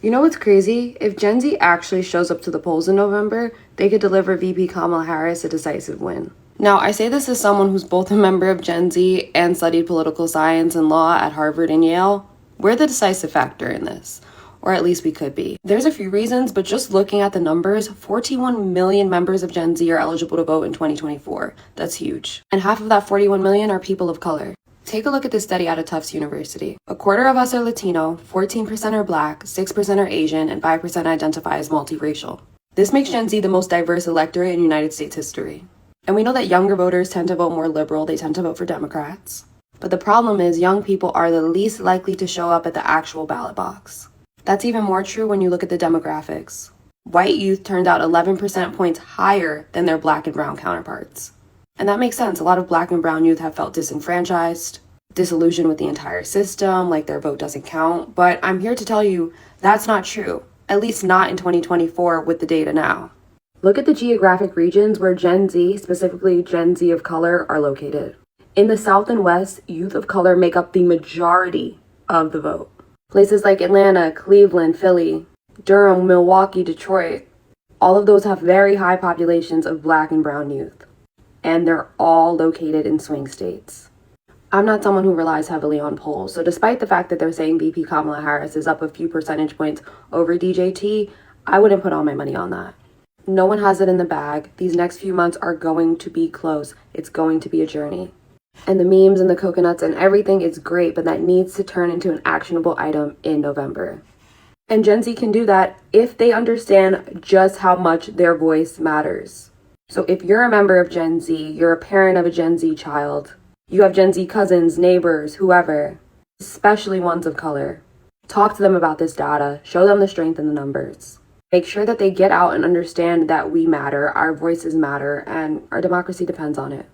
You know what's crazy? If Gen Z actually shows up to the polls in November, they could deliver VP Kamala Harris a decisive win. Now, I say this as someone who's both a member of Gen Z and studied political science and law at Harvard and Yale. We're the decisive factor in this, or at least we could be. There's a few reasons, but just looking at the numbers, 41 million members of Gen Z are eligible to vote in 2024. That's huge. And half of that 41 million are people of color. Take a look at this study out of Tufts University. A quarter of us are Latino, 14% are Black, 6% are Asian, and 5% identify as multiracial. This makes Gen Z the most diverse electorate in United States history. And we know that younger voters tend to vote more liberal, they tend to vote for Democrats. But the problem is young people are the least likely to show up at the actual ballot box. That's even more true when you look at the demographics. White youth turned out 11% points higher than their Black and brown counterparts. And that makes sense. A lot of Black and brown youth have felt disenfranchised, disillusioned with the entire system, like their vote doesn't count. But I'm here to tell you that's not true, at least not in 2024 with the data now. Look at the geographic regions where Gen Z, specifically Gen Z of color, are located. In the South and West, youth of color make up the majority of the vote. Places like Atlanta, Cleveland, Philly, Durham, Milwaukee, Detroit, all of those have very high populations of Black and brown youth. And they're all located in swing states. I'm not someone who relies heavily on polls, so despite the fact that they're saying VP Kamala Harris is up a few percentage points over DJT, I wouldn't put all my money on that. No one has it in the bag. These next few months are going to be close. It's going to be a journey. And the memes and the coconuts and everything is great, but that needs to turn into an actionable item in November. And Gen Z can do that if they understand just how much their voice matters. So if you're a member of Gen Z, you're a parent of a Gen Z child, you have Gen Z cousins, neighbors, whoever, especially ones of color, talk to them about this data, show them the strength in the numbers. Make sure that they get out and understand that we matter, our voices matter, and our democracy depends on it.